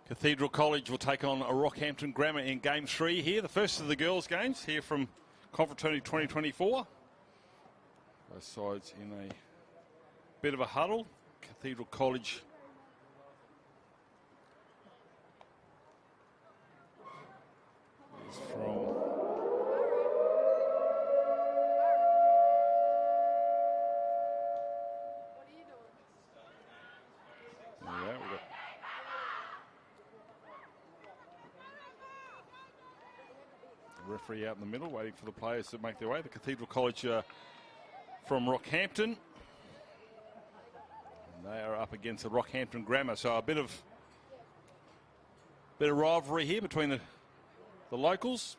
Cathedral College will take on a Rockhampton Grammar in Game 3 here. The first of the girls' games here from Confraternity 2024. Both sides in a bit of a huddle. Cathedral College is from... referee out in the middle, waiting for the players to make their way. The Cathedral College from Rockhampton. And they are up against the Rockhampton Grammar, so a bit of rivalry here between the locals.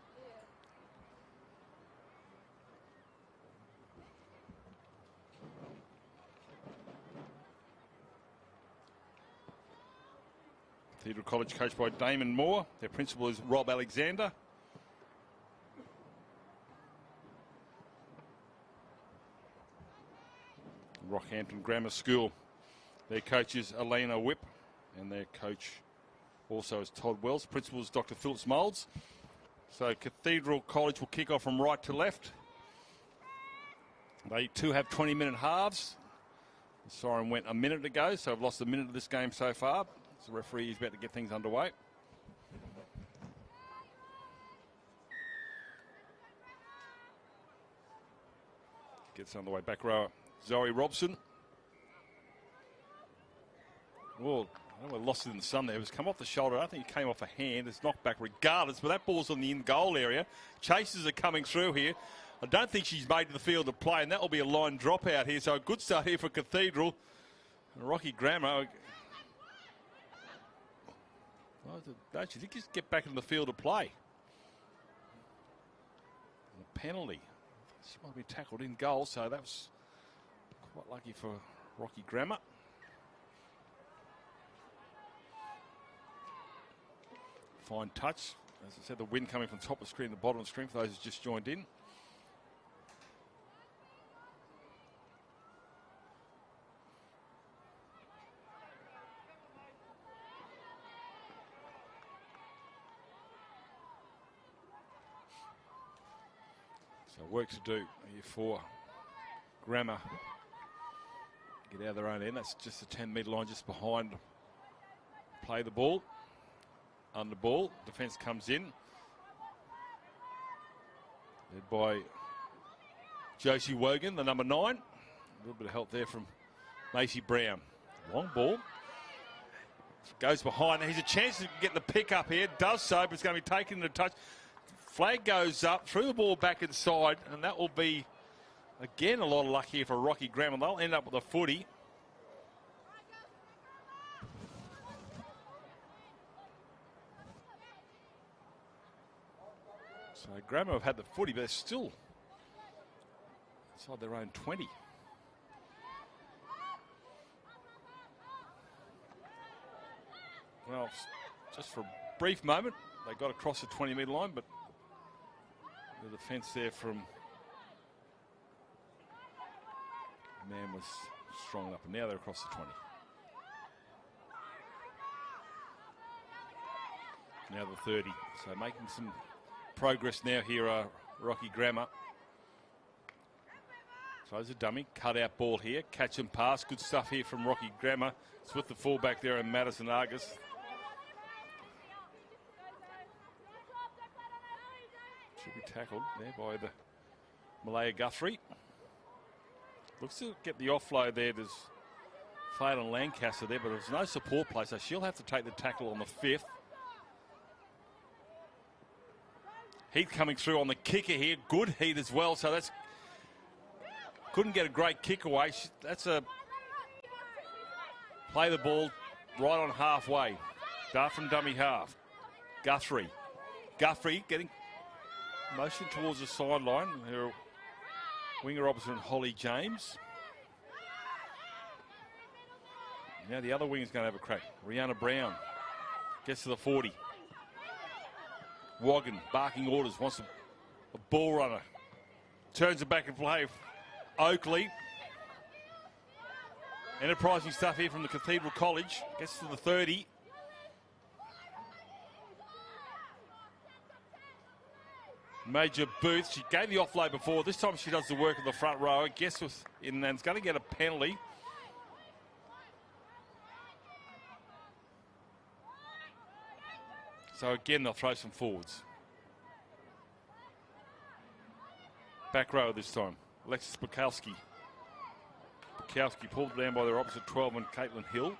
Cathedral College coached by Damon Moore. Their principal is Rob Alexander. Rockhampton Grammar School. Their coach is Elena Whipp, and their coach also is Todd Wells. Principal is Dr. Phillips Moulds. So Cathedral College will kick off from right to left. They too have 20-minute halves. The siren went a minute ago, so I've lost a minute of this game so far. So the referee is about to get things underway. Gets underway. Back rower Zoe Robson. Well, we lost it in the sun there. It was come off the shoulder. I think it came off a hand. It's knocked back regardless, but that ball's on the in-goal area. Chasers are coming through here. I don't think she's made to the field of play, and that will be a line drop out here. So a good start here for Cathedral. Rocky Grammar. Don't you think you just get back in the field of play? And a penalty. She might be tackled in goal, so that was quite lucky for Rocky Grammar. Fine touch. As I said, the wind coming from top of the screen to bottom of the screen for those who just joined in. So work to do here for Grammar. Get out of their own end. That's just the 10-metre line just behind. Play the ball. Under ball. Defence comes in. Led by Josie Wogan, the number 9. A little bit of help there from Macy Brown. Long ball. Goes behind. Here's a chance to get the pick up here. Does so, but it's going to be taken into touch. Flag goes up, threw the ball back inside, and that will be, again, a lot of luck here for Rocky Grammar. They'll end up with a footy. So Grammar have had the footy, but they're still inside their own 20. Well, just for a brief moment, they got across the 20-metre line, but the defence there from man was strong enough, and now they're across the 20. Now the 30. So making some progress now here, Rocky Grammar. So there's a dummy, cut out ball here, catch and pass. Good stuff here from Rocky Grammar. It's with the fullback there in Madison Argus. Should be tackled there by the Malaya Guthrie. Looks to get the offload there. There's Phelan Lancaster there, but there's no support play, so she'll have to take the tackle on the 5th. Heath coming through on the kicker here. Good Heath as well, so that's... Couldn't get a great kick away. That's a... Play the ball right on halfway. Dart from dummy half. Guthrie getting... Motion towards the sideline. Her winger opposite Holly James. Now the other winger's going to have a crack. Rihanna Brown gets to the 40. Woggan barking orders, wants a ball runner. Turns it back and play. Oakley. Enterprising stuff here from the Cathedral College. Gets to the 30. Major Booth. She gave the offload before. This time she does the work of the front row. I guess and it's going to get a penalty. So again, they'll throw some forwards. Back row this time. Alexis Bukowski. Bukowski pulled down by their opposite 12 and Caitlin Hill.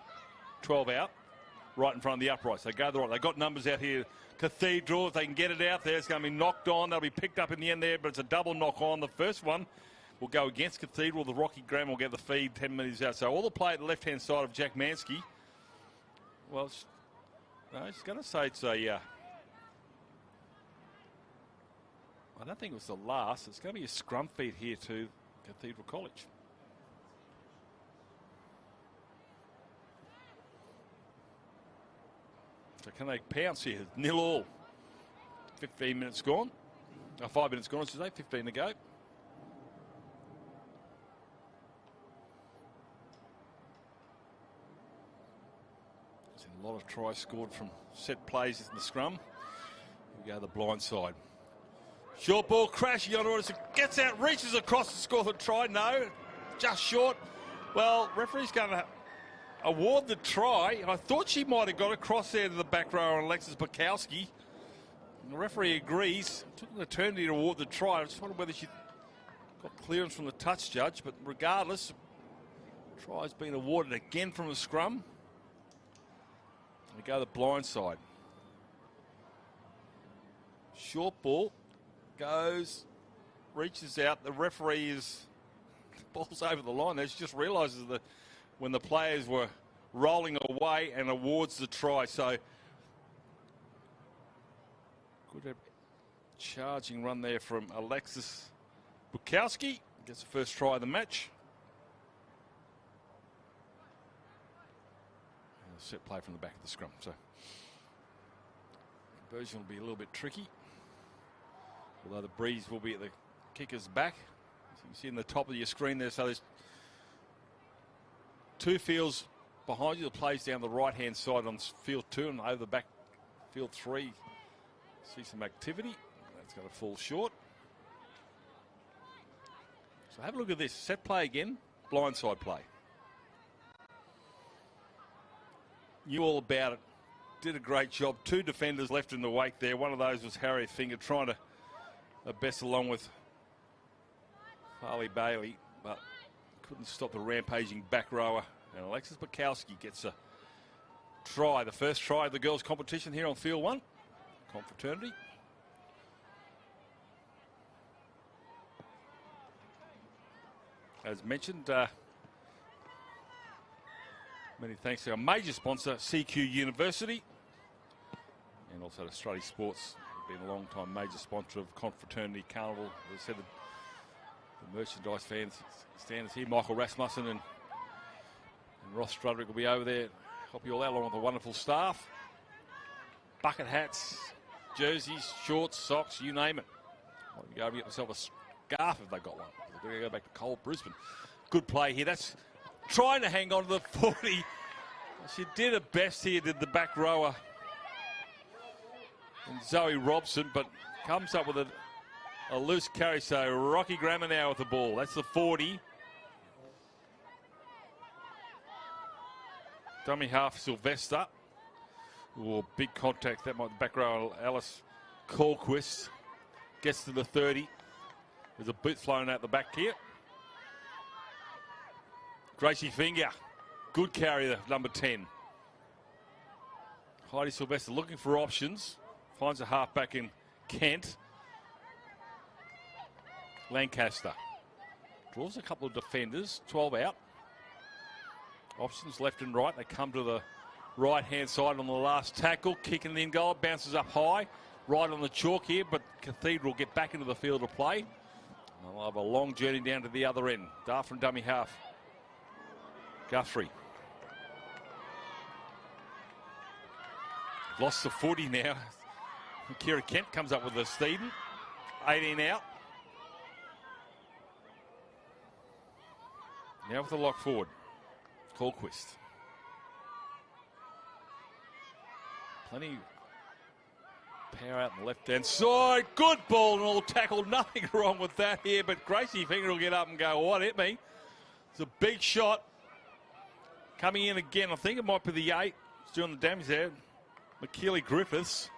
12 out. Right in front of the uprights. They go the right. They've got numbers out here. Cathedral, if they can get it out there, it's going to be knocked on. They'll be picked up in the end there, but it's a double knock on. The first one will go against Cathedral. The Rocky Graham will get the feed 10 minutes out. So all the play at the left-hand side of Jack Mansky. Well, I was going to say it's a... I don't think it was the last. It's going to be a scrum feed here to Cathedral College. So can they pounce here? 0-0. 15 minutes gone. 5 minutes gone, I should say. 15 to go. There's a lot of tries scored from set plays in the scrum. Here we go, the blind side. Short ball crashing on it. Gets out, reaches across to score the try. No, just short. Well, referee's going to award the try. I thought she might have got across there to the back row on Alexis Bukowski. The referee agrees. It took an eternity to award the try. I just wondered whether she got clearance from the touch judge, but regardless, the try's been awarded again from the scrum. We go the blind side. Short ball goes, reaches out. The referee is ball's over the line there. She just realises that when the players were rolling away and awards the try. So good charging run there from Alexis Bukowski. Gets the first try of the match. And a set play from the back of the scrum. So conversion will be a little bit tricky. Although the breeze will be at the kicker's back. As you can see in the top of your screen there. So there's two fields behind you. The plays down the right-hand side on field 2 and over the back field 3. See some activity. That's going to fall short. So have a look at this. Set play again. Blindside play. Knew all about it. Did a great job. 2 defenders left in the wake there. One of those was Harriet Finger trying to best along with Farley Bailey, but couldn't stop the rampaging back rower. And Alexis Bukowski gets a try, the first try of the girls' competition here on field 1. Confraternity. As mentioned, many thanks to our major sponsor, CQ University, and also to Australia Sports. Been a long time major sponsor of Confraternity Carnival. As I said, the merchandise fans standers here. Michael Rasmussen and Ross Strudwick will be over there, help you all out along with the wonderful staff. Bucket hats, jerseys, shorts, socks, you name it. Might be able to get myself a scarf if they got one. They're going to go back to Cole, Brisbane. Good play here. That's trying to hang on to the 40. She did her best here, did the back rower. And Zoe Robson, but comes up with a loose carry. So Rocky Grammar now with the ball. That's the 40. Dummy half Sylvester. Oh, big contact. That might be back row. Alice Colquist gets to the 30. There's a boot flowing out the back here. Gracie Finger. Good carry, number 10. Heidi Sylvester looking for options. Finds a halfback in Kent. Lancaster draws a couple of defenders. 12 out. Options left and right. They come to the right-hand side on the last tackle. Kicking it in goal. Bounces up high. Right on the chalk here, but Cathedral get back into the field of play. They'll have a long journey down to the other end. Dart from dummy half. Guthrie. Lost the 40 now. Kira Kent comes up with a Steeden. 18 out. Now with the lock forward. Colquist. Plenty Power out on the left-hand side. Good ball and all tackle. Nothing wrong with that here, but Gracie Finger will get up and go, what hit me? It's a big shot. Coming in again, I think it might be the 8. It's doing the damage there. McKeely Griffiths.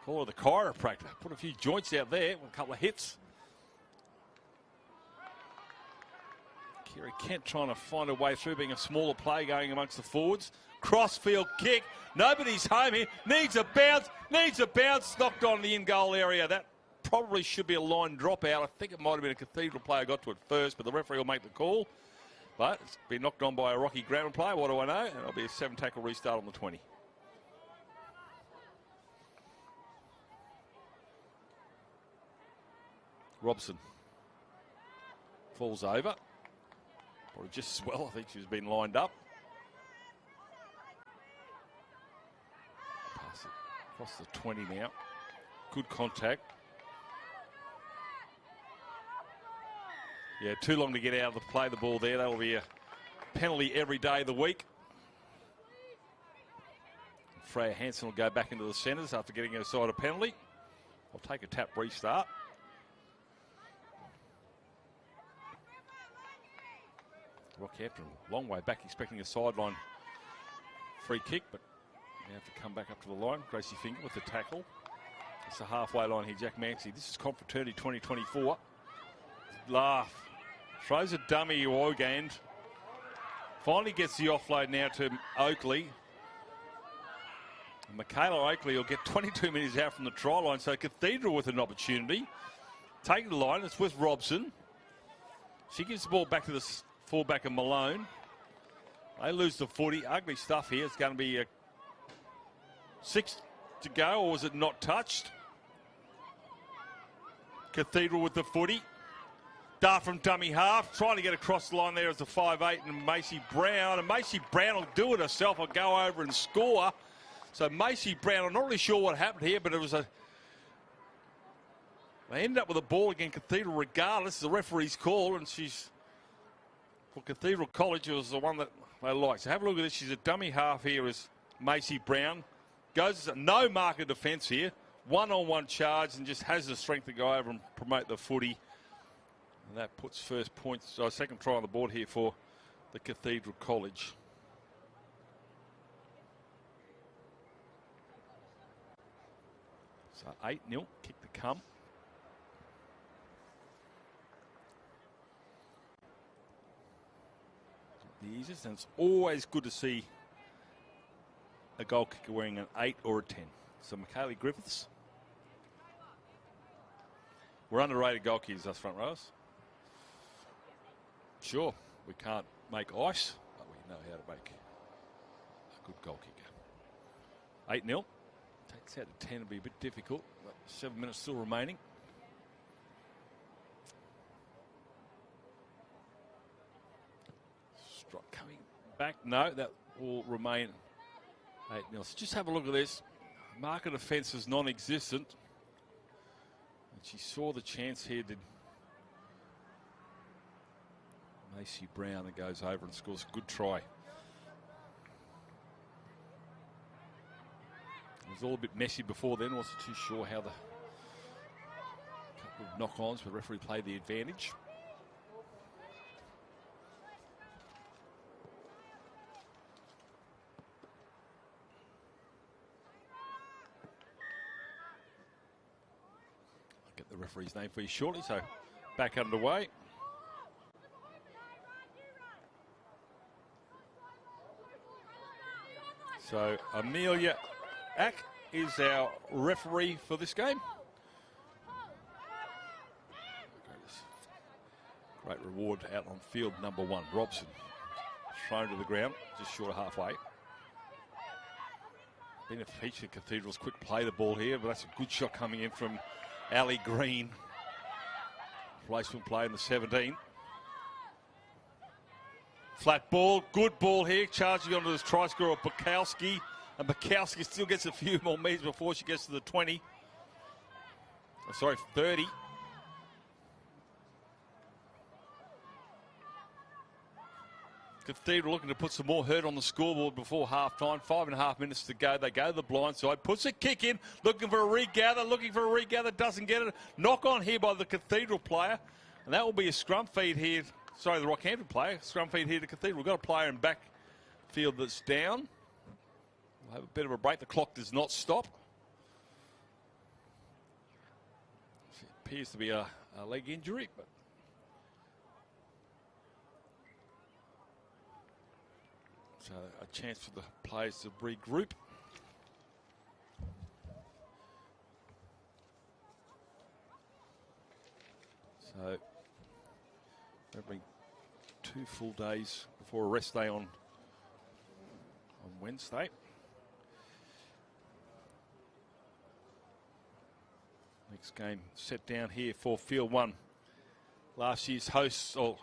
Call her the chiropractor. Put a few joints out there with a couple of hits. Kerry Kent trying to find a way through, being a smaller play going amongst the forwards. Crossfield kick. Nobody's home here. Needs a bounce. Needs a bounce. Knocked on the in-goal area. That probably should be a line dropout. I think it might have been a Cathedral player got to it first, but the referee will make the call. But it's been knocked on by a Rocky Grammar player. What do I know? And it'll be a 7-tackle restart on the 20. Robson falls over. Or just as well, I think she's been lined up. Pass it across the 20 now. Good contact. Yeah, too long to get out of the play the ball there. That'll be a penalty every day of the week. Freya Hansen will go back into the centres after getting her side a penalty. I'll take a tap restart. Rockhampton, long way back, expecting a sideline free kick, but they have to come back up to the line. Gracie Finger with the tackle. It's the halfway line here, Jack Manxie. This is Confraternity 2024. Laugh. Throws a dummy Wogand. Finally gets the offload now to Oakley. And Michaela Oakley will get 22 minutes out from the try line, so Cathedral with an opportunity. Taking the line, it's with Robson. She gives the ball back to the fullback of Malone. They lose the footy. Ugly stuff here. It's going to be a 6 to go, or was it not touched? Cathedral with the footy. Dart from dummy half. Trying to get across the line there as a 5'8" and Macy Brown. And Macy Brown will do it herself. I'll go over and score. So Macy Brown, I'm not really sure what happened here, but it was a... They ended up with a ball against Cathedral regardless. The referee's call, and she's... For Cathedral College, it was the one that they like. So have a look at this. She's a dummy half here as Macy Brown. Goes no mark of defence here. One-on-one charge and just has the strength to go over and promote the footy. And that puts first points, second try on the board here for the Cathedral College. So 8-0, kick to come. The easiest, and it's always good to see a goal kicker wearing an 8 or a 10. So Michaela Griffiths. We're underrated goal kickers, us front rows. Sure, we can't make ice, but we know how to make a good goal kicker. 8-0. Takes out to 10, it'll be a bit difficult, but 7 minutes still remaining. Strike coming back. No, that will remain 8-0. So just have a look at this. Mark of defence is non-existent. And she saw the chance here, did Macy Brown, that goes over and scores a good try. It was all a bit messy before then. Wasn't too sure how the couple of knock-ons, but the referee played the advantage. I'll get the referee's name for you shortly. So back underway. So Amelia Ack is our referee for this game. Great reward out on field number 1. Robson thrown to the ground, just short of halfway. Been a feature of Cathedral's quick play the ball here, but that's a good shot coming in from Ali Green. Placement play in the 17. Flat ball, good ball here, charging onto this try scorer, Bukowski. And Bukowski still gets a few more meters before she gets to the 20. Oh, sorry, 30. Cathedral looking to put some more hurt on the scoreboard before half-time. 5.5 minutes to go. They go to the blind side. Puts a kick in. Looking for a regather. Doesn't get it. Knock on here by the Cathedral player. And that will be a scrum feed here. Sorry, the Rockhampton player. Scrum feed here to Cathedral. We've got a player in backfield that's down. We'll have a bit of a break. The clock does not stop. It appears to be a leg injury, but so a chance for the players to regroup. So there'll be 2 full days before a rest day on Wednesday. Next game set down here for Field 1. Last year's hosts, or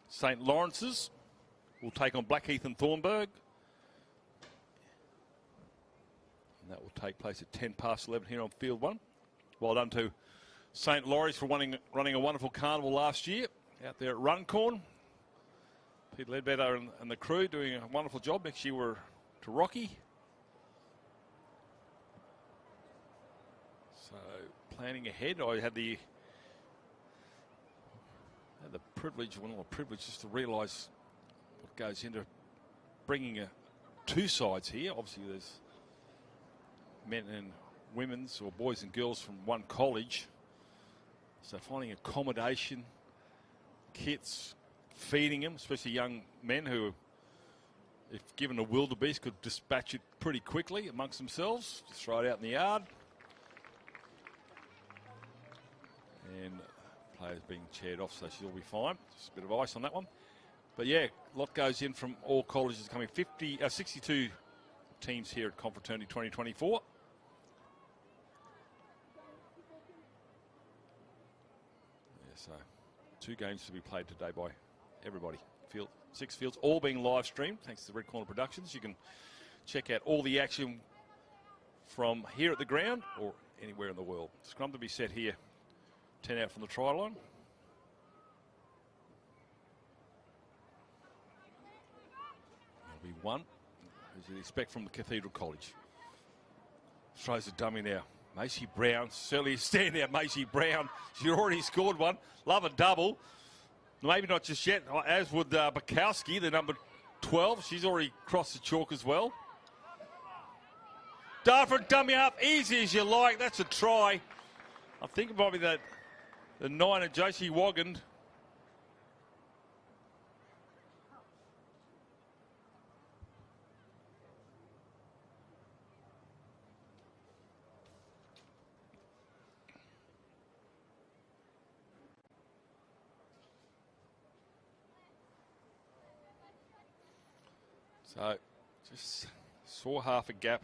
St. Lawrence's, will take on Blackheath and Thornburg. And that will take place at 11:10 here on Field 1. Well done to St. Laurie's for running a wonderful carnival last year out there at Runcorn. Pete Ledbetter and the crew doing a wonderful job. Next year we're to Rocky. So planning ahead, I had the privilege, well, not a privilege, just to realise what goes into bringing 2 sides here. Obviously there's men and women's, or boys and girls from one college. So finding accommodation, kits, feeding them, especially young men who, if given a wildebeest, could dispatch it pretty quickly amongst themselves. Just throw it out in the yard. And players being chaired off, so she'll be fine. Just a bit of ice on that one. But yeah, a lot goes in from all colleges coming. 62 teams here at Confraternity 2024. Yeah, so 2 games to be played today by everybody. 6 fields, all being live streamed thanks to Red Corner Productions. You can check out all the action from here at the ground or anywhere in the world. Scrum to be set here, 10 out from the try line. There'll be 1, as you'd expect from the Cathedral College. Throws a dummy now. Macy Brown, certainly a standout. Macy Brown, she's already scored 1. Love a double. Maybe not just yet, as would Bukowski, the number 12. She's already crossed the chalk as well. Darford, dummy up, easy as you like. That's a try. I think it might be the 9 of Josie Wogand. So just saw half a gap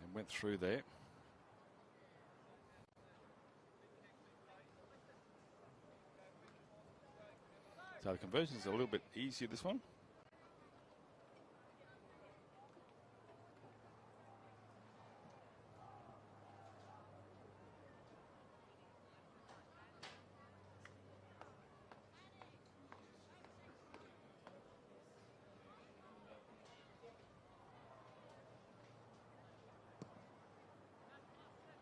and went through there. So the conversion's a little bit easier, this one.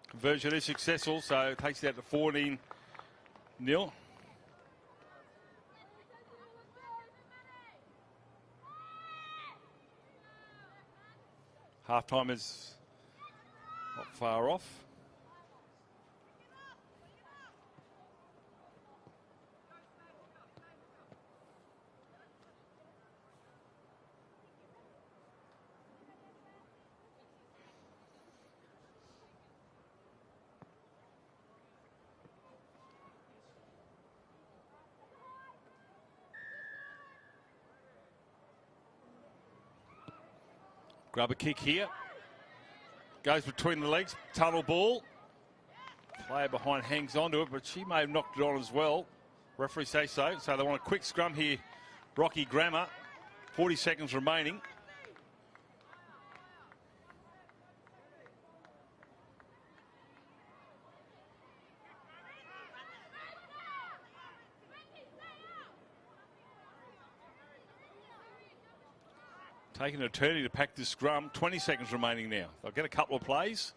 Conversion is successful, so it takes it out to 14-0. Half-time is not far off. Grab a kick here. Goes between the legs. Tunnel ball. Player behind hangs onto it, but she may have knocked it on as well. Referee say so. So they want a quick scrum here. Rocky Grammar. 40 seconds remaining. Taking an eternity to pack this scrum. 20 seconds remaining now. They'll get a couple of plays.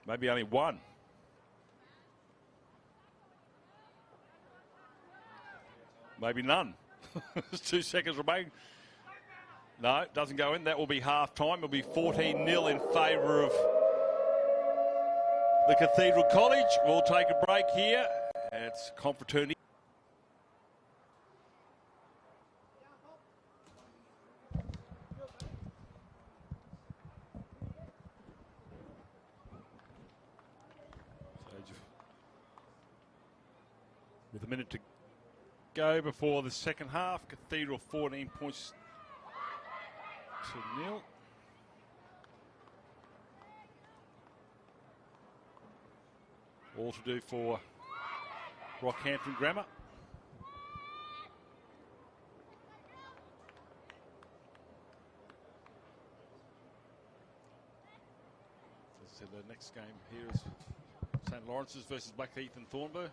Maybe only one. Maybe none. There's 2 seconds remaining. No, it doesn't go in. That will be half time. It'll be 14-0 in favour of the Cathedral College. We'll take a break here. It's Confraternity. With a minute to go before the second half, Cathedral 14 points to 0. All to do for Rockhampton Grammar. As I said, the next game here is St Lawrence's versus Blackheath and Thornburg.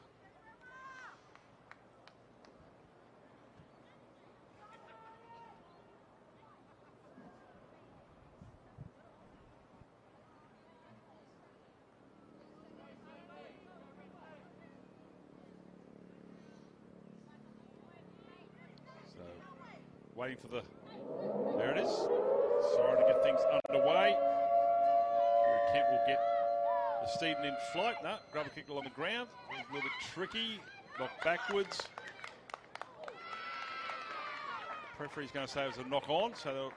Waiting for the, there it is. Sorry to get things underway. Kira Kent will get the Steeden in flight. No, grab a kick along the ground. A little bit tricky, knocked backwards. The referee's going to say it was a knock on, so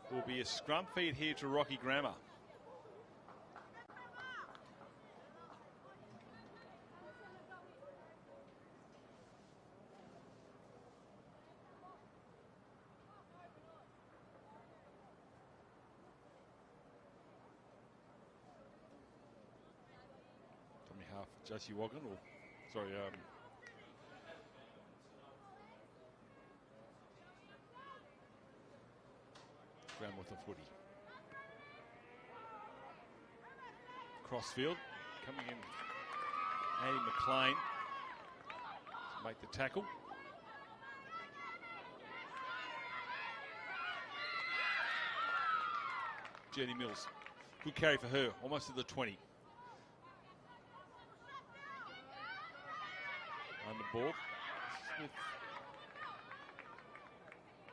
there will be a scrum feed here to Rocky Grammar. Josie Woggan, or sorry, Graham with the footy. Crossfield coming in. Andy McLean to make the tackle. Jenny Mills, good carry for her, almost to the 20. On the ball, Smith,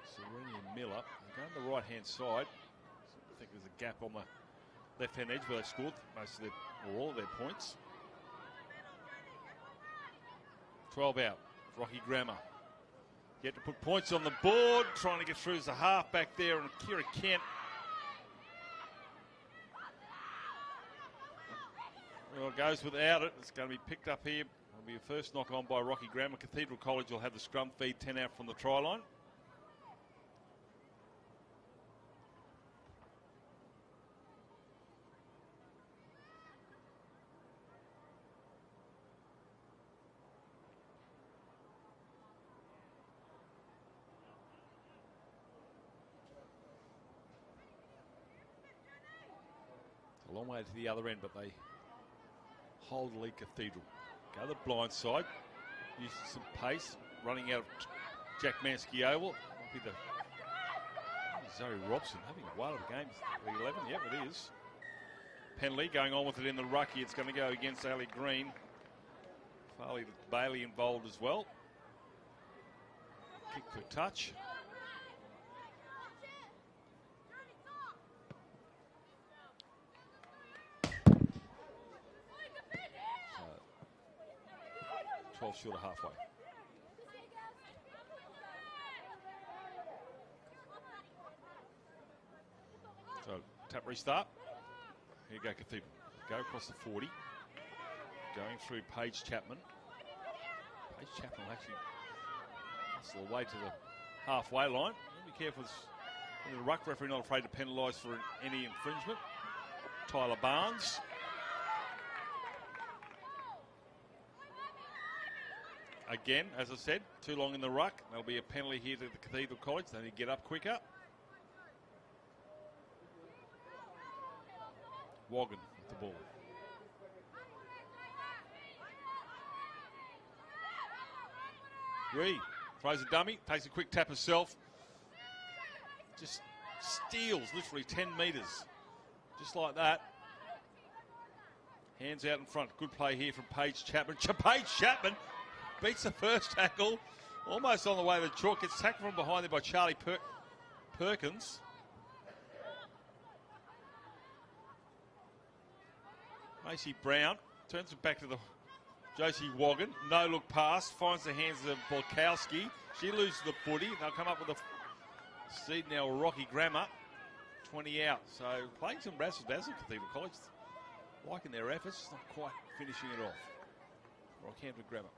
Sereni and Miller. They go on the right-hand side. I think there's a gap on the left-hand edge where they scored most of their, or all of their points. 12 out, Rocky Grammar. Yet to put points on the board, trying to get through as a half back there, and Kira Kent. Well, it goes without it. It's going to be picked up here. It'll be a first knock on by Rocky Grammar. Cathedral College will have the scrum feed 10 out from the try line. It's a long way to the other end, but they hold the lead. Cathedral. Go the blind side, using some pace, running out of Jack Mansky Oval. Might be the Zoe Robson having a whale of a game. The 11, yep, it is. Penley going on with it in the rucky. It's going to go against Ali Green. Farley Bailey involved as well. Kick for touch. 12 short of halfway. So tap restart. Here you go, Cathedral. Go across the 40. Going through Paige Chapman. Paige Chapman will actually hustle away to the halfway line. Be careful. The ruck referee not afraid to penalise for any infringement. Tyler Barnes. Again, as I said, too long in the ruck. There'll be a penalty here to the Cathedral College. They need to get up quicker. Woggan with the ball. Gree throws a dummy, takes a quick tap herself. Just steals literally 10 metres. Just like that. Hands out in front. Good play here from Paige Chapman. Paige Chapman beats the first tackle. Almost on the way to the chalk. Gets tackled from behind there by Charlie Perkins. Macy Brown turns it back to the Josie Woggan. No look pass. Finds the hands of Borkowski. She loses the footy. They'll come up with a seed now. Rocky Grammar. 20 out. So playing some razzle dazzle, Cathedral College. Liking their efforts. Not quite finishing it off. Rockhampton Grammar.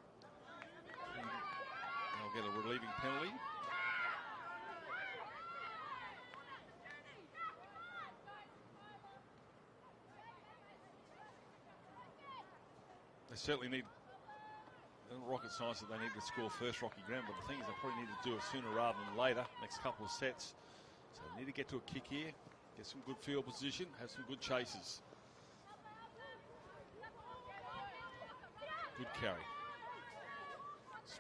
They'll get a relieving penalty. They certainly need, rocket science that they need to score first, Rocky Grammar, but the thing is they probably need to do it sooner rather than later, next couple of sets. So they need to get to a kick here, get some good field position, have some good chases. Good carry.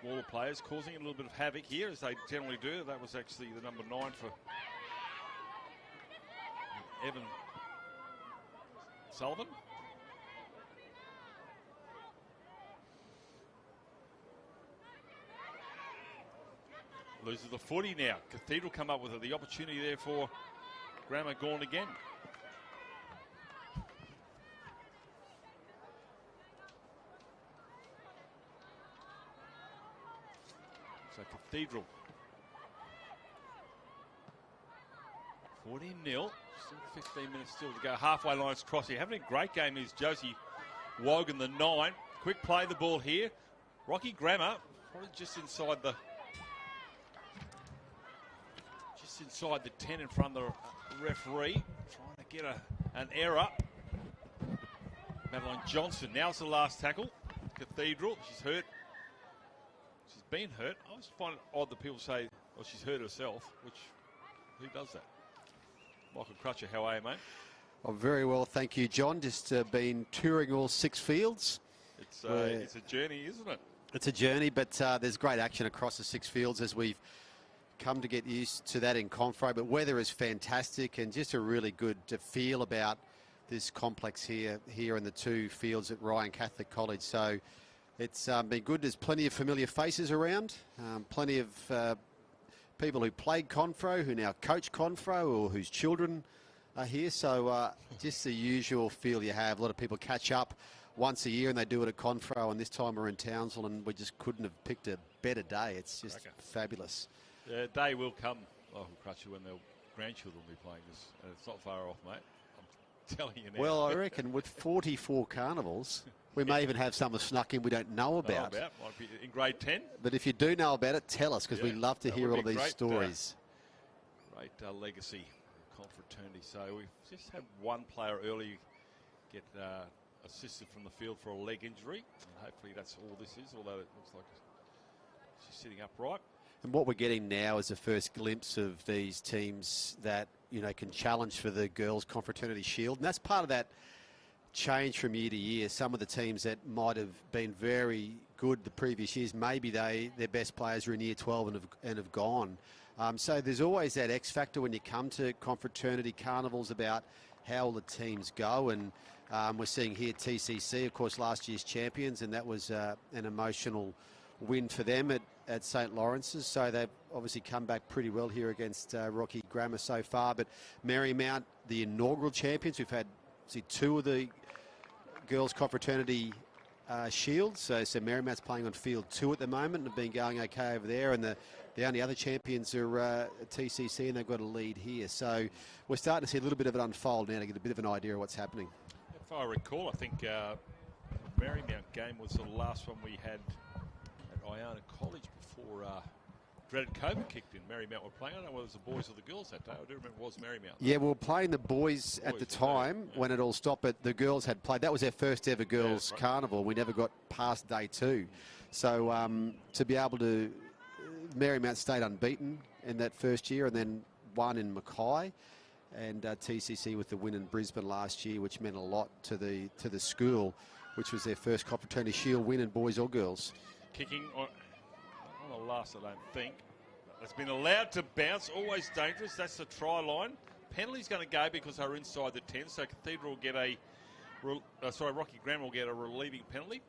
Smaller players causing a little bit of havoc here, as they generally do. That was actually the number 9 for Evan Sullivan. Loses the footy now. Cathedral come up with it. The opportunity there for Grammar gone again. So Cathedral 14-0. Still 15 minutes still to go. Halfway line's crossing. Having a great game is Josie Wogan, the 9. Quick play the ball here. Rocky Grammar probably just inside the 10 in front of the referee. Trying to get an error. Madeline Johnson. Now it's the last tackle. Cathedral. She's hurt. She's been hurt. I always find it odd that people say, well, she's hurt herself, which, who does that? Michael Crutcher, how are you, mate? Oh, very well, thank you, John. Just been touring all 6 fields. It's a journey, isn't it? It's a journey, but there's great action across the 6 fields as we've come to get used to that in Confray. But weather is fantastic and just a really good feel about this complex here in the 2 fields at Ryan Catholic College. So it's been good. There's plenty of familiar faces around, plenty of people who played Confro, who now coach Confro, or whose children are here. So just the usual feel you have. A lot of people catch up once a year and they do it at Confro, and this time we're in Townsville and we just couldn't have picked a better day. It's just fabulous. The day will come, Michael Crutcher, when their grandchildren will be playing this, and it's not far off, mate. I'm telling you now. Well, I reckon with 44 carnivals, we may even have some snuck in we don't know about. Might be in grade 10. But if you do know about it, tell us, because we love to hear all of these stories. Great legacy confraternity. So we've just had one player early get assisted from the field for a leg injury. And hopefully that's all this is, although it looks like she's sitting upright. And what we're getting now is a first glimpse of these teams that, you know, can challenge for the girls' Confraternity Shield. And that's part of that change from year to year. Some of the teams that might have been very good the previous years, maybe their best players are in year 12 and have gone. So there's always that X factor when you come to Confraternity Carnivals about how all the teams go. And we're seeing here TCC, of course, last year's champions, and that was an emotional win for them at St. Lawrence's. So they've obviously come back pretty well here against Rocky Grammar so far. But Marymount, the inaugural champions, we've had 2 of the girls' Confraternity Shields. So Marymount's playing on field 2 at the moment and have been going okay over there. And the only other champions are TCC, and they've got a lead here. So we're starting to see a little bit of it unfold now to get a bit of an idea of what's happening. If I recall, I think Marymount game was the last one we had at Iona College before dreaded COVID kicked in. Marymount were playing. I don't know whether it was the boys or the girls that day. I do remember it was Marymount. Yeah, we were playing the boys at the time when it all stopped, but the girls had played. That was their first ever girls' carnival. We never got past day 2. So to be able to, Marymount stayed unbeaten in that first year and then won in Mackay, and TCC with the win in Brisbane last year, which meant a lot to the school, which was their first Confraternity Shield win in boys or girls. Kicking on On the last, I don't think. It's been allowed to bounce, always dangerous. That's the try line. Penalty's going to go because they're inside the 10, so Cathedral will get a... Rocky Grammar will get a relieving penalty.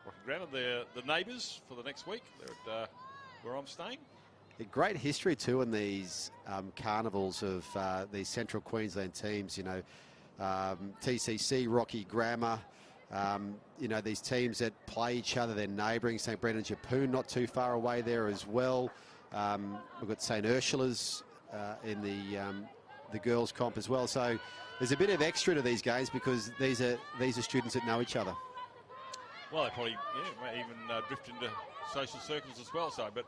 Rocky Grammar, the neighbours for the next week. They're at where I'm staying. A great history too in these carnivals of these Central Queensland teams. You know, TCC, Rocky Grammar. You know, these teams that play each other. They're neighbouring. St Brendan Japoon not too far away there as well. We've got St Ursula's in the girls' comp as well. So there's a bit of extra to these games because these are students that know each other. Well, they probably may even drift into social circles as well. So, but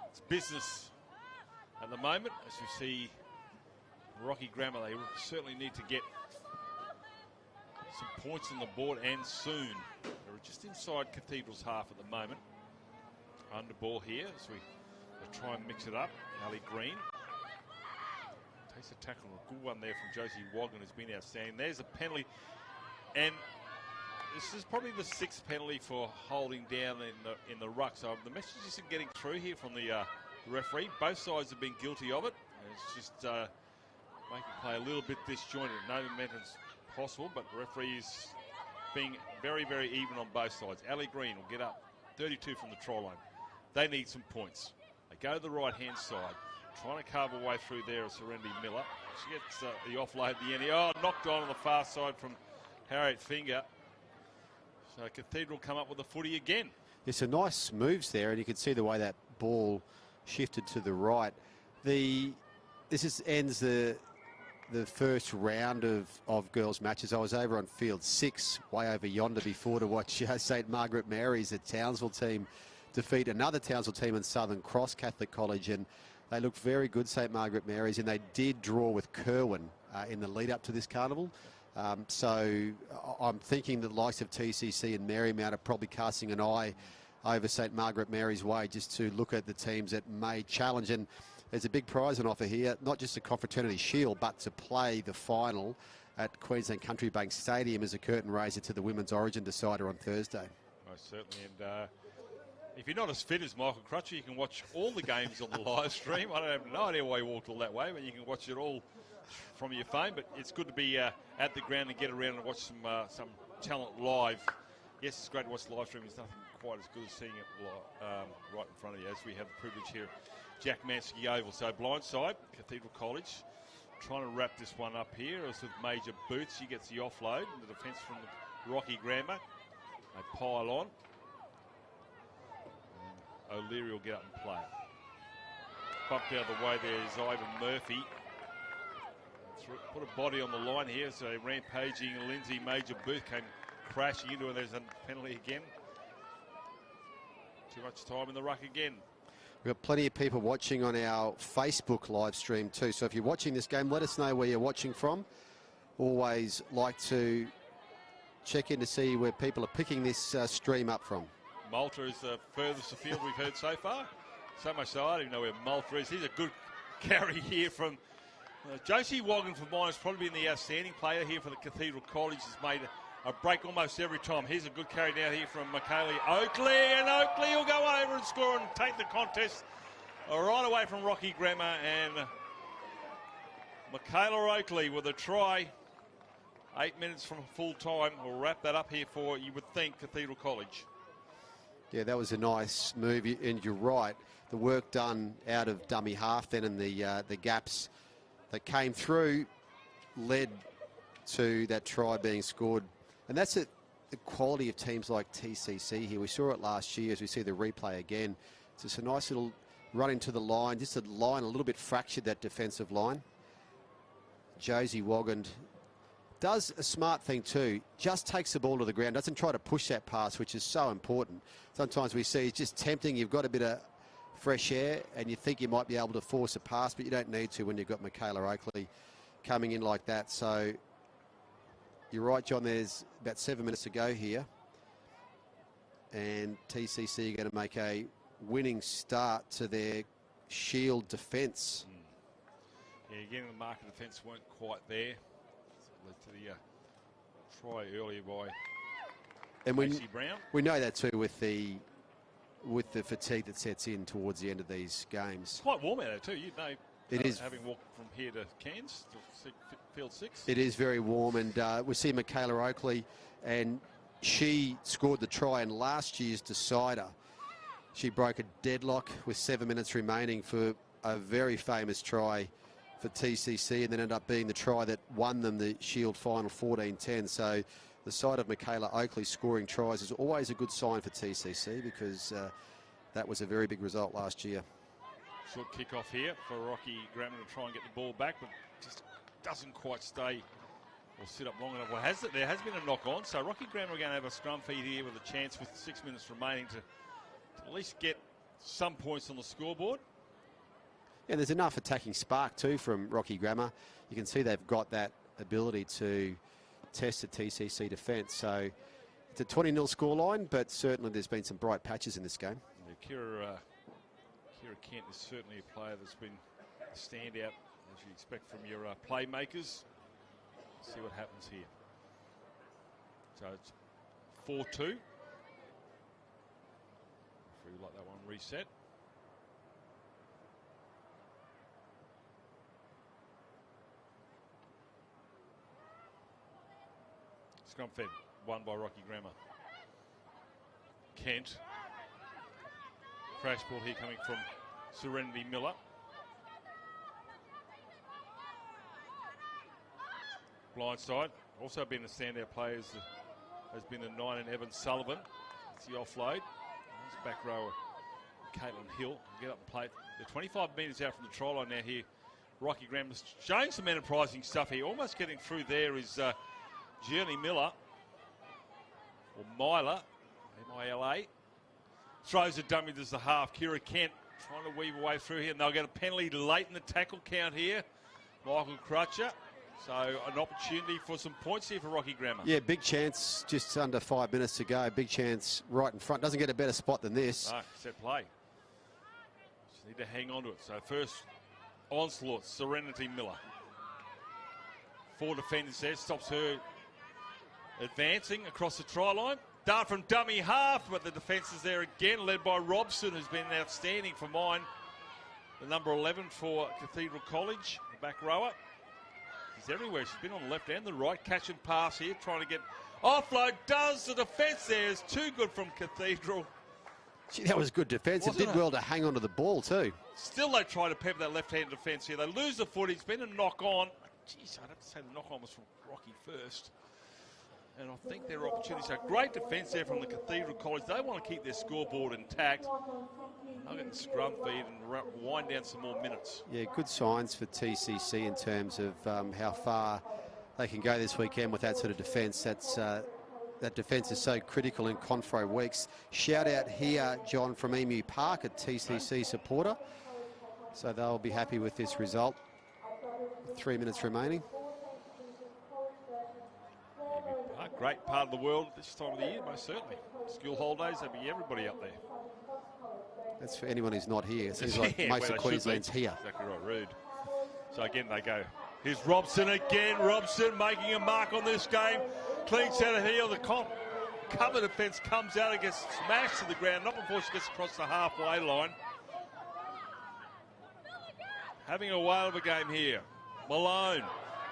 it's business at the moment. As you see, Rocky Grammar, they certainly need to get some points on the board and soon. They're just inside Cathedral's half at the moment. Under ball here as we try and mix it up. Ali Green takes a tackle, a good one there from Josie Woggan, who's been outstanding. There's a penalty, and this is probably the 6th penalty for holding down in the ruck. So the message isn't getting through here from the referee. Both sides have been guilty of it. It's just making play a little bit disjointed. No momentum's possible, but the referee is being very, very even on both sides. Ali Green will get up 32 from the try line. They need some points. They go to the right-hand side, trying to carve a way through there is Serenity Miller. She gets the offload at the end. Oh, knocked on the far side from Harriet Finger. So Cathedral come up with a footy again. There's some nice moves there, and you can see the way that ball shifted to the right. This ends the first round of girls' matches. I was over on field 6, way over yonder before to watch St Margaret Mary's, the Townsville team, defeat another Townsville team in Southern Cross Catholic College, and they looked very good, St Margaret Mary's, and they did draw with Kerwin in the lead up to this carnival. So I'm thinking that the likes of TCC and Marymount are probably casting an eye over St Margaret Mary's way just to look at the teams that may challenge. And there's a big prize on offer here, not just the Confraternity Shield, but to play the final at Queensland Country Bank Stadium as a curtain raiser to the Women's Origin decider on Thursday. Most certainly. And if you're not as fit as Michael Crutcher, you can watch all the games on the live stream. I don't have no idea why you walked all that way, but you can watch it all from your phone. But it's good to be at the ground and get around and watch some talent live. Yes, it's great to watch the live stream. There's nothing quite as good as seeing it right in front of you, as we have the privilege here at Jack Mansky Oval. So blindside, Cathedral College trying to wrap this one up here. It's with Major Boots. He gets the offload. And the defence from Rocky Grammar. They pile on. And O'Leary will get up and play. Bumped out of the way there is Ivan Murphy. Put a body on the line here. So rampaging Lindsay Major Booth came crashing into it. There's a penalty again. Too much time in the ruck again. We've got plenty of people watching on our Facebook live stream too. So if you're watching this game, let us know where you're watching from. Always like to check in to see where people are picking this stream up from. Malta is the furthest afield we've heard so far. So much so I don't even know where Malta is. Here's a good carry here from Josie Woggan for mine. Has probably been the outstanding player here for the Cathedral College. Has made a break almost every time. Here's a good carry down here from Michaela Oakley, and Oakley will go over and score and take the contest right away from Rocky Grammar. And Michaela Oakley with a try. 8 minutes from full time. We'll wrap that up here for, you would think, Cathedral College. Yeah, that was a nice move, and you're right. The work done out of dummy half then, and the gaps that came through led to that try being scored. And that's the quality of teams like TCC here. We saw it last year as we see the replay again. It's just a nice little run into the line, just a line a little bit fractured, that defensive line. Josie Woggan does a smart thing too, just takes the ball to the ground, doesn't try to push that pass, which is so important. Sometimes we see it's just tempting. You've got a bit of fresh air and you think you might be able to force a pass, but you don't need to when you've got Michaela Oakley coming in like that. So you're right, John, there's about 7 minutes to go here. And TCC are going to make a winning start to their shield defence. Yeah, again, the mark of defence weren't quite there. Led to the try earlier by Casey Brown. We know that too with the with the fatigue that sets in towards the end of these games. It's quite warm out there too. You know, it is. Having walked from here to Cairns, to field 6. It is very warm, and we see Michaela Oakley, and she scored the try in last year's decider. She broke a deadlock with 7 minutes remaining for a very famous try for TCC, and then ended up being the try that won them the Shield final 14-10. So the side of Michaela Oakley scoring tries is always a good sign for TCC, because that was a very big result last year. Short kick off here for Rocky Grammar to try and get the ball back, but just doesn't quite stay or sit up long enough. Well, there has been a knock on, so Rocky Grammar are going to have a scrum feed here with a chance with 6 minutes remaining to at least get some points on the scoreboard. Yeah, there's enough attacking spark too from Rocky Grammar. You can see they've got that ability to test the TCC defence. So it's a 20-0 scoreline, but certainly there's been some bright patches in this game. Yeah, Kira Kent is certainly a player that's been a standout, as you expect from your playmakers. Let's see what happens here. So it's 4-2. If we like that one reset. Scrum fed, won by Rocky Grammar. Kent. Crash ball here coming from Serenity Miller. Blindside. Also been a standout player has been the 9 and Evan Sullivan. It's the offload. Nice back rower, Caitlin Hill. Get up and play it. They're 25 metres out from the try line now here. Rocky Grammar's showing some enterprising stuff here. Almost getting through there is Journey Miller, or Myla, M-I-L-A. Throws a dummy to the half. Kira Kent trying to weave away through here, and they'll get a penalty late in the tackle count here. Michael Crutcher. So an opportunity for some points here for Rocky Grammar. Yeah, big chance, just under 5 minutes to go. Big chance right in front. Doesn't get a better spot than this. No, set play. Just need to hang on to it. So first onslaught, Serenity Miller. 4 defenders there, stops her advancing across the try line. Dart from dummy half, but the defence is there again, led by Robson, who's been outstanding for mine. The number 11 for Cathedral College, the back rower. She's everywhere. She's been on the left and the right. Catch and pass here, trying to get offload. Does the defence there is too good from Cathedral. Gee, that was good defence. It did well to hang on to the ball too. Still they try to pepper that left-handed defence here. They lose the footy. It's been a knock-on. Jeez, I'd have to say the knock-on was from Rocky first. And I think their opportunity. So great defence there from the Cathedral College. They want to keep their scoreboard intact. They'll get the scrum feed and wind down some more minutes. Yeah, good signs for TCC in terms of how far they can go this weekend with that sort of defence. That defence is so critical in Confro weeks. Shout out here, John, from Emu Park, a TCC supporter. So they'll be happy with this result. 3 minutes remaining. Great part of the world this time of the year, most certainly. School holidays, there'll be everybody up there. That's for anyone who's not here. It seems like most of Queensland's here. Exactly right, rude. So again, they go. Here's Robson again. Robson making a mark on this game. Clean centre heel. The cover defence comes out and gets smashed to the ground, not before she gets across the halfway line. Having a whale of a game here. Malone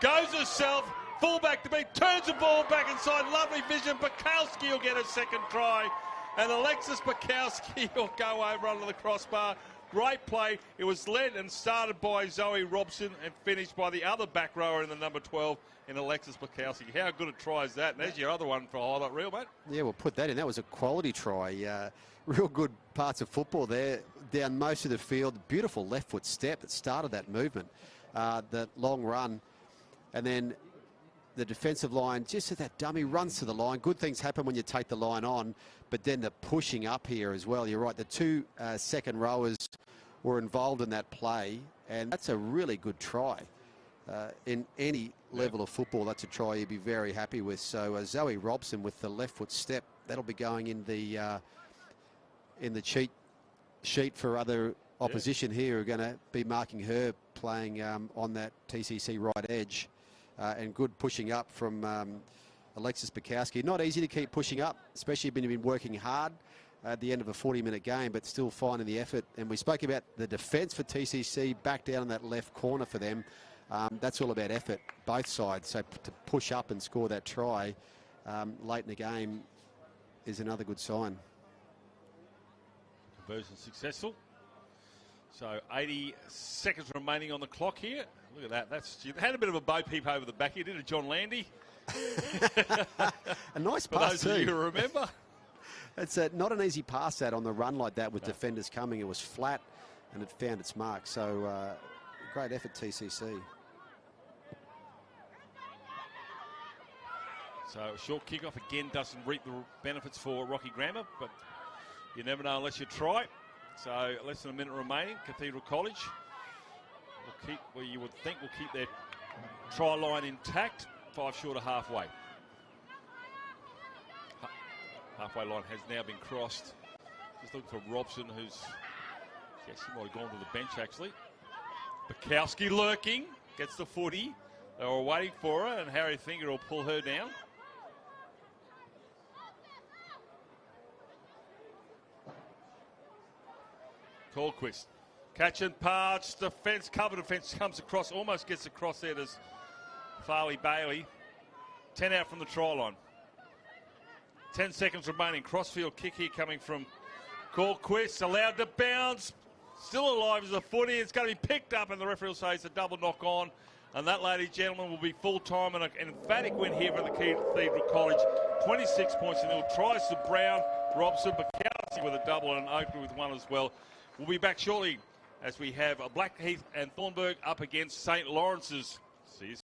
goes herself. Fullback to beat, turns the ball back inside, lovely vision. Bukowski will get a second try, and Alexis Bukowski will go over under the crossbar. Great play. It was led and started by Zoe Robson and finished by the other back rower in the number 12 in Alexis Bukowski. How good a try is that? And there's your other one for a highlight reel, mate. Yeah, we'll put that in. That was a quality try. Real good parts of football there. Down most of the field, beautiful left foot step that started that movement. The long run, and then the defensive line, just at that dummy, runs to the line. Good things happen when you take the line on, but then the pushing up here as well. You're right, the 2 second rowers were involved in that play, and that's a really good try. In any level of football, that's a try you'd be very happy with. So Zoe Robson with the left foot step, that'll be going in the cheat sheet for other opposition here who are going to be marking her playing on that TCC right edge. And good pushing up from Alexis Bukowski. Not easy to keep pushing up, especially when you've been working hard. at the end of a 40-minute game, but still finding the effort. And we spoke about the defence for TCC back down in that left corner for them. That's all about effort, both sides. So to push up and score that try late in the game is another good sign. Conversion successful. So 80 seconds remaining on the clock here. Look at that. You had a bit of a bo peep over the back here, did it, John Landy? A nice For pass those of you who remember. It's not an easy pass that on the run like that with defenders coming. It was flat and it found its mark. So great effort, TCC. So a short kickoff again doesn't reap the benefits for Rocky Grammar, but you never know unless you try. So less than a minute remaining. Cathedral College will keep, well, you would think will keep their try line intact. 5 short of halfway. Halfway line has now been crossed. Just looking for Robson, who's, yes, he might have gone to the bench actually. Bukowski lurking, gets the footy. They were waiting for her, and Harry Finger will pull her down. Tallquist. Catch and pass. Defence, cover defence comes across, almost gets across there to Farley Bailey. 10 out from the try line. 10 seconds remaining. Crossfield kick here coming from Tallquist. Allowed to bounce. Still alive as a footy. It's going to be picked up, and the referee will say it's a double knock on. And that, ladies and gentlemen, will be full time and an emphatic win here for the Cathedral College. 26 points to nil. Tries to Brown, Robson, Bukowski with a double and Oakley with one as well. We'll be back shortly as we have Blackheath and Thornburg up against St. Lawrence's. See you soon.